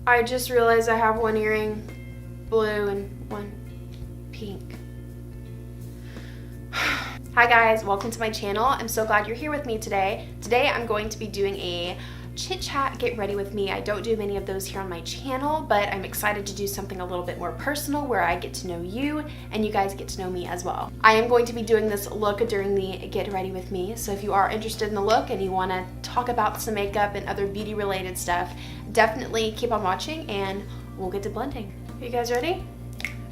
I just realized I have one earring blue and one pink. Hi guys, welcome to my channel. I'm so glad you're here with me today. Today I'm going to be doing a chit-chat get ready with me. I don't do many of those here on my channel, but I'm excited to do something a little bit more personal where I get to know you and you guys get to know me as well. I am going to be doing this look during the get ready with me, so if you are interested in the look and you want to talk about some makeup and other beauty related stuff, definitely keep on watching and we'll get to blending. Are you guys ready?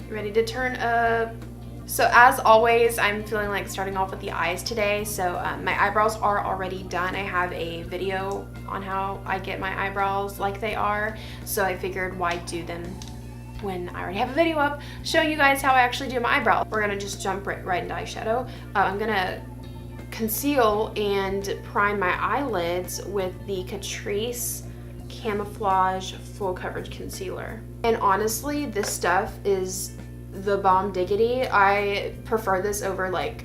You ready to turn up? So as always, I'm feeling like starting off with the eyes today. So my eyebrows are already done. I have a video on how I get my eyebrows like they are. So I figured why do them when I already have a video up showing you guys how I actually do my eyebrows. We're gonna just jump right into eyeshadow. I'm gonna conceal and prime my eyelids with the Catrice Camouflage Full Coverage Concealer. And honestly, this stuff is the bomb diggity. I prefer this over like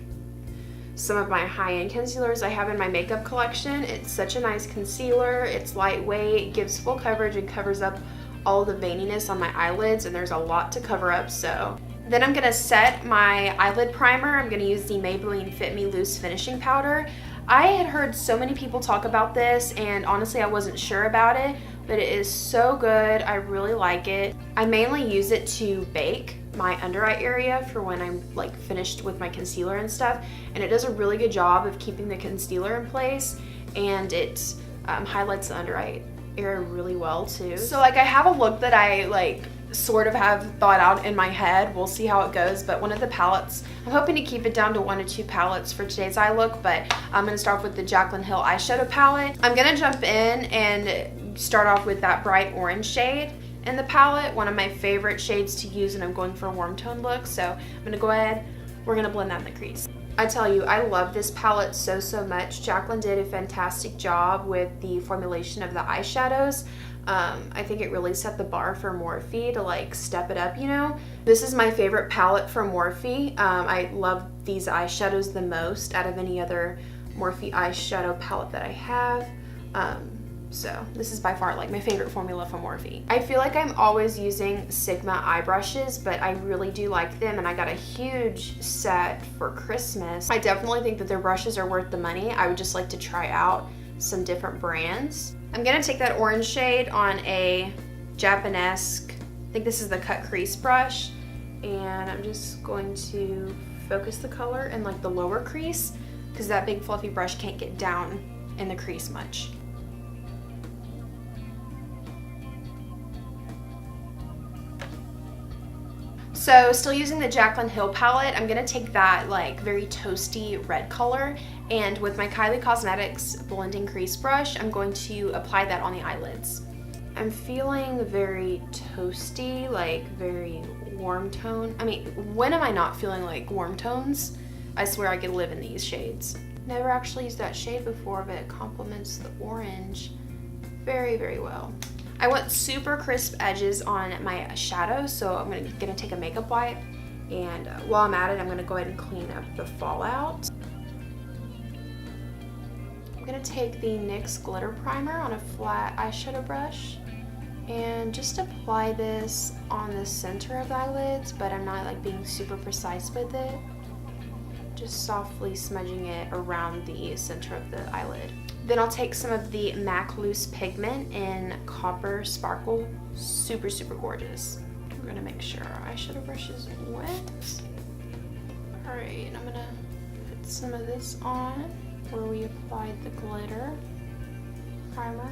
some of my high-end concealers I have in my makeup collection. It's such a nice concealer. It's lightweight, gives full coverage, and covers up all the veininess on my eyelids, and there's a lot to cover up. So then I'm gonna set my eyelid primer. I'm gonna use the Maybelline Fit Me Loose Finishing Powder. I had heard so many people talk about this, and honestly I wasn't sure about it, but it is so good. I really like it. I mainly use it to bake my under eye area for when I'm like finished with my concealer and stuff, and it does a really good job of keeping the concealer in place, and it highlights the under eye area really well too. So like I have a look that I like sort of have thought out in my head. We'll see how it goes, but one of the palettes, I'm hoping to keep it down to 1 or 2 palettes for today's eye look, but I'm gonna start off with the Jaclyn Hill eyeshadow palette. I'm gonna jump in and start off with that bright orange shade in the palette, one of my favorite shades to use, and I'm going for a warm tone look, so I'm gonna go ahead, we're gonna blend that in the crease. I tell you, I love this palette so much. Jaclyn did a fantastic job with the formulation of the eyeshadows. I think it really set the bar for Morphe to like step it up, you know? This is my favorite palette from Morphe. I love these eyeshadows the most out of any other Morphe eyeshadow palette that I have. So this is by far like my favorite formula from Morphe. I feel like I'm always using Sigma eye brushes, but I really do like them, and I got a huge set for Christmas. I definitely think that their brushes are worth the money. I would just like to try out some different brands. I'm gonna take that orange shade on a Japanesque, I think this is the cut crease brush, and I'm just going to focus the color in like the lower crease because that big fluffy brush can't get down in the crease much. So still using the Jaclyn Hill palette, I'm gonna take that like very toasty red color, and with my Kylie Cosmetics blending crease brush, I'm going to apply that on the eyelids. I'm feeling very toasty, like very warm tone. I mean, when am I not feeling like warm tones? I swear I could live in these shades. Never actually used that shade before, but it complements the orange very well. I want super crisp edges on my shadow, so I'm gonna take a makeup wipe, and while I'm at it, I'm gonna go ahead and clean up the fallout. I'm gonna take the NYX Glitter Primer on a flat eyeshadow brush and just apply this on the center of the eyelids, but I'm not like being super precise with it. Just softly smudging it around the center of the eyelid. Then I'll take some of the MAC Loose Pigment in Copper Sparkle. Super gorgeous. We're gonna make sure our eyeshadow brush is wet. All right, I'm gonna put some of this on where we applied the glitter primer.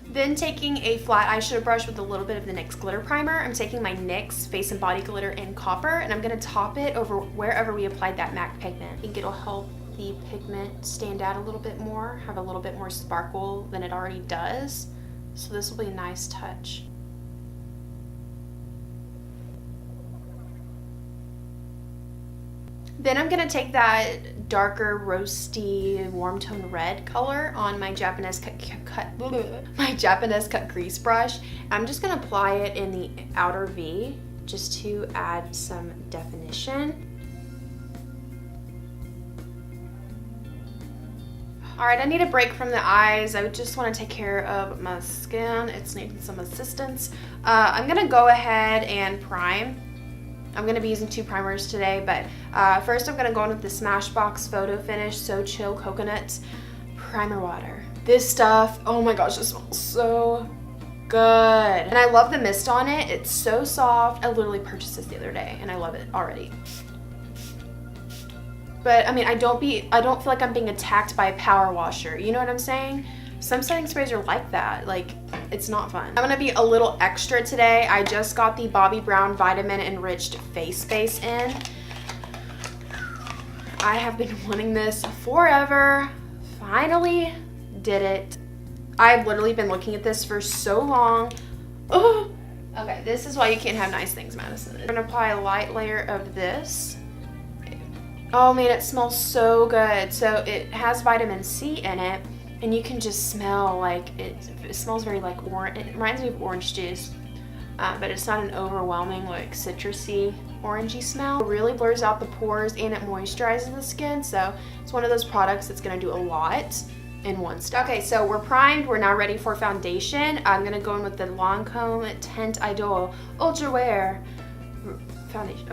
Then taking a flat eyeshadow brush with a little bit of the NYX Glitter Primer, I'm taking my NYX Face and Body Glitter in Copper, and I'm gonna top it over wherever we applied that MAC pigment. I think it'll help the pigment stand out a little bit more, have a little bit more sparkle than it already does. So this will be a nice touch. Then I'm gonna take that darker roasty warm tone red color on my Japanese cut crease brush. I'm just gonna apply it in the outer V just to add some definition. Alright, I need a break from the eyes. I just want to take care of my skin. It's needing some assistance. I'm going to go ahead and prime. I'm going to be using 2 primers today, but first I'm going to go in with the Smashbox Photo Finish So Chill Coconut Primer Water. This stuff, oh my gosh, it smells so good. And I love the mist on it. It's so soft. I literally purchased this the other day and I love it already. But I mean, I don't feel like I'm being attacked by a power washer. You know what I'm saying? Some setting sprays are like that. Like, it's not fun. I'm gonna be a little extra today. I just got the Bobbi Brown Vitamin Enriched Face Base in. I have been wanting this forever. Finally did it. I've literally been looking at this for so long. Oh. Okay, this is why you can't have nice things, Madison. I'm gonna apply a light layer of this. Oh man, it smells so good. So it has vitamin C in it, and you can just smell like it smells very like orange. It reminds me of orange juice, but it's not an overwhelming like citrusy orangey smell. It really blurs out the pores and it moisturizes the skin. So it's one of those products that's gonna do a lot in one step. Okay, so we're primed. We're now ready for foundation. I'm gonna go in with the Lancome Teint Idole Ultra Wear foundation.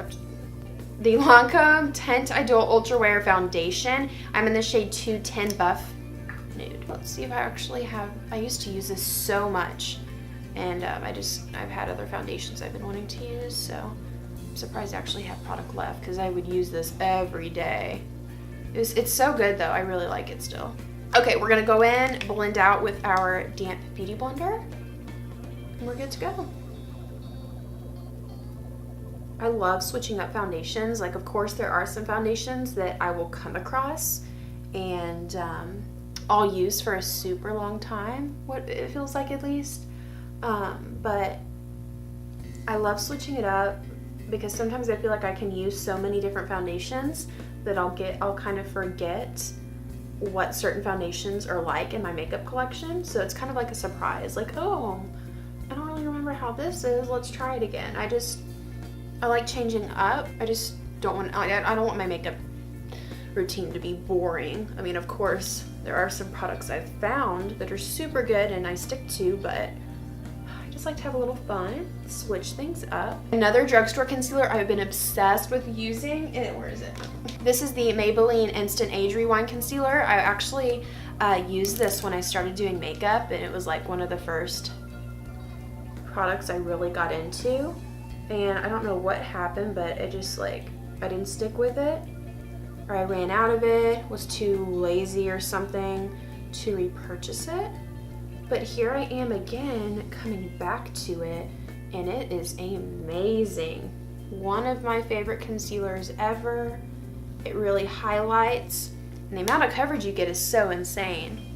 The Lancome Teint Idole Ultra Wear Foundation. I'm in the shade 210 Buff Nude. Let's see if I actually have, I used to use this so much, and I've had other foundations I've been wanting to use, so I'm surprised I actually have product left because I would use this every day. It's so good though, I really like it still. Okay, we're gonna go in, blend out with our damp beauty blender, and we're good to go. I love switching up foundations. Like, of course, there are some foundations that I will come across and I'll use for a super long time, what it feels like at least. But I love switching it up because sometimes I feel like I can use so many different foundations that I'll kind of forget what certain foundations are like in my makeup collection. So it's kind of like a surprise, like, oh, I don't really remember how this is. Let's try it again. I like changing up. I just don't want, I don't want my makeup routine to be boring. I mean, of course, there are some products I've found that are super good and I stick to, but I just like to have a little fun, switch things up. Another drugstore concealer I've been obsessed with using, where is it? This is the Maybelline Instant Age Rewind Concealer. I actually used this when I started doing makeup, and it was like one of the first products I really got into. And I don't know what happened, but it just like, I didn't stick with it, or I ran out of it, was too lazy or something to repurchase it. But here I am again, coming back to it, and it is amazing. One of my favorite concealers ever. It really highlights, and the amount of coverage you get is so insane.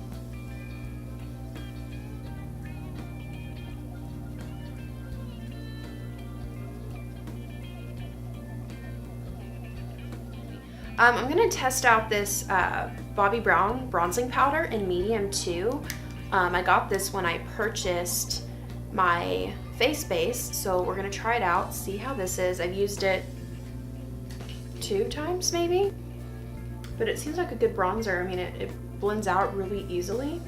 I'm gonna test out this Bobbi Brown bronzing powder in medium 2. I got this when I purchased my face base, so we're gonna try it out, see how this is. I've used it 2 times maybe, but it seems like a good bronzer. I mean, it blends out really easily,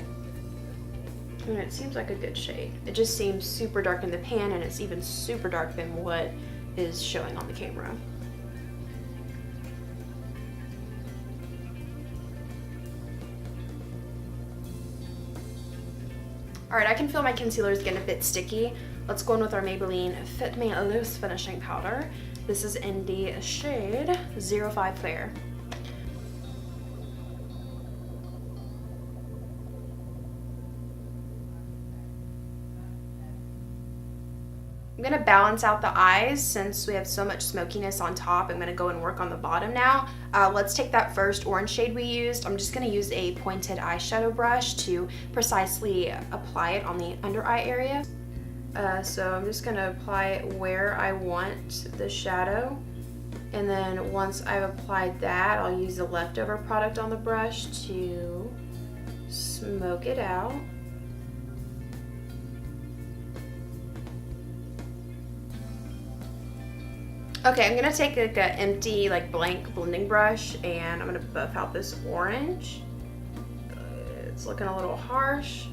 and it seems like a good shade. It just seems super dark in the pan, and it's even super dark than what is showing on the camera. Alright, I can feel my concealer is getting a bit sticky. Let's go in with our Maybelline Fit Me Loose Finishing Powder. This is in the shade 05 Clear. I'm gonna balance out the eyes since we have so much smokiness on top. I'm gonna go and work on the bottom now. Let's take that first orange shade we used. I'm just gonna use a pointed eyeshadow brush to precisely apply it on the under eye area. So I'm just gonna apply it where I want the shadow. And then once I've applied that, I'll use the leftover product on the brush to smoke it out. Okay, I'm gonna take like an empty, like blank blending brush, and I'm gonna buff out this orange. It's looking a little harsh.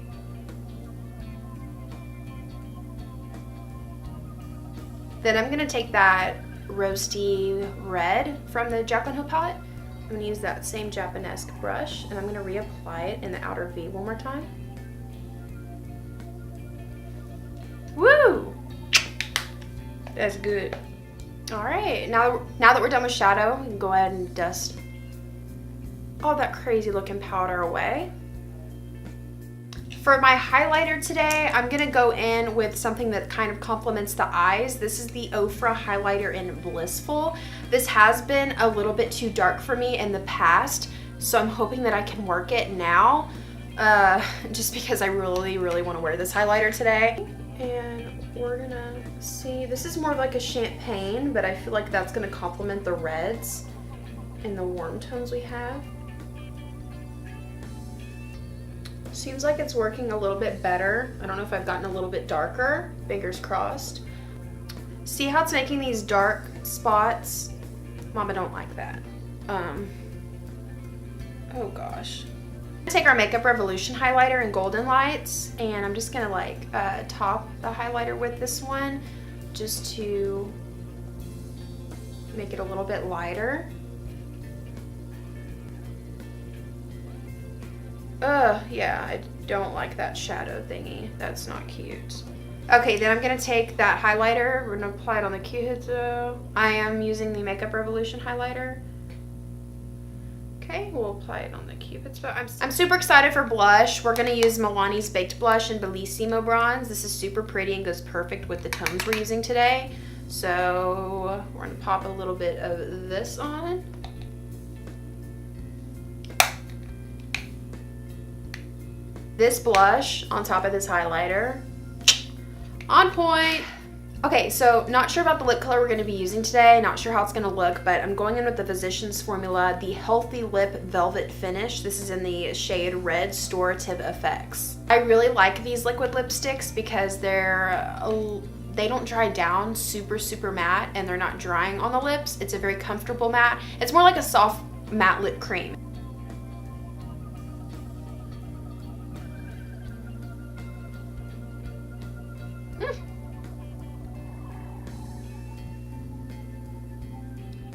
Then I'm gonna take that roasty red from the Jaclyn Hope palette. I'm gonna use that same Japanesque brush and I'm gonna reapply it in the outer V one more time. Woo! That's good. All right, now that we're done with shadow, we can go ahead and dust all that crazy looking powder away. For my highlighter today, I'm gonna go in with something that kind of complements the eyes. This is the Ofra highlighter in Blissful. This has been a little bit too dark for me in the past, so I'm hoping that I can work it now, just because I really, really wanna wear this highlighter today. And we're gonna see, this is more like a champagne, but I feel like that's gonna complement the reds and the warm tones we have. Seems like it's working a little bit better. I don't know if I've gotten a little bit darker, fingers crossed. See how it's making these dark spots? Mama don't like that. Oh gosh. I'm gonna take our Makeup Revolution highlighter in Golden Lights, and I'm just gonna like top the highlighter with this one just to make it a little bit lighter. Yeah, I don't like that shadow thingy. That's not cute. Okay, then I'm gonna take that highlighter. We're gonna apply it on the Q-Hito. I am using the Makeup Revolution highlighter. Okay, we'll apply it on the Cupid's bow. I'm super excited for blush. We're gonna use Milani's Baked Blush in Bellissimo Bronze. This is super pretty and goes perfect with the tones we're using today. So we're gonna pop a little bit of this on. This blush on top of this highlighter, on point. Okay, so not sure about the lip color we're gonna be using today, not sure how it's gonna look, but I'm going in with the Physicians Formula, the Healthy Lip Velvet Finish. This is in the shade Red Storative Effects. I really like these liquid lipsticks because they don't dry down super matte, and they're not drying on the lips. It's a very comfortable matte. It's more like a soft matte lip cream.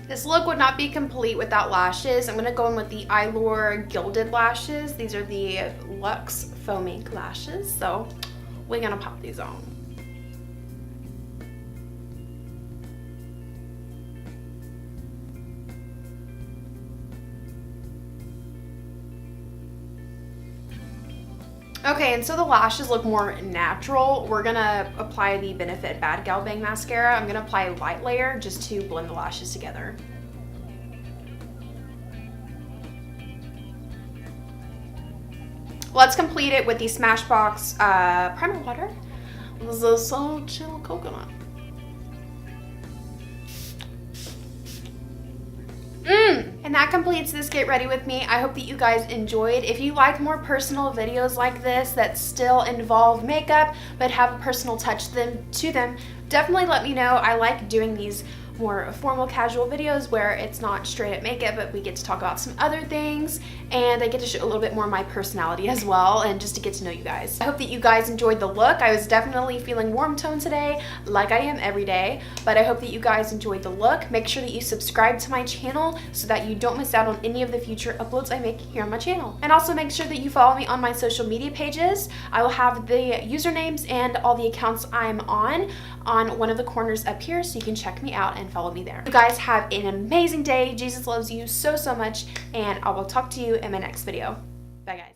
This look would not be complete without lashes. I'm gonna go in with the Eylure Gilded lashes. These are the Luxe Faux Mink lashes, so we're gonna pop these on. Okay, and so the lashes look more natural. We're gonna apply the Benefit Bad Gal Bang Mascara. I'm gonna apply a light layer just to blend the lashes together. Let's complete it with the Smashbox primer water. This is so chill coconut. And that completes this Get Ready With Me. I hope that you guys enjoyed. If you like more personal videos like this that still involve makeup but have a personal touch to them, definitely let me know. I like doing these more formal casual videos where it's not straight up makeup, but we get to talk about some other things, and I get to show a little bit more of my personality as well, and just to get to know you guys. I hope that you guys enjoyed the look. I was definitely feeling warm tone today, like I am every day, but I hope that you guys enjoyed the look. Make sure that you subscribe to my channel so that you don't miss out on any of the future uploads I make here on my channel. And also make sure that you follow me on my social media pages. I will have the usernames and all the accounts I'm on one of the corners up here, so you can check me out and follow me there. You guys have an amazing day. Jesus loves you so much, and I will talk to you in my next video. Bye guys.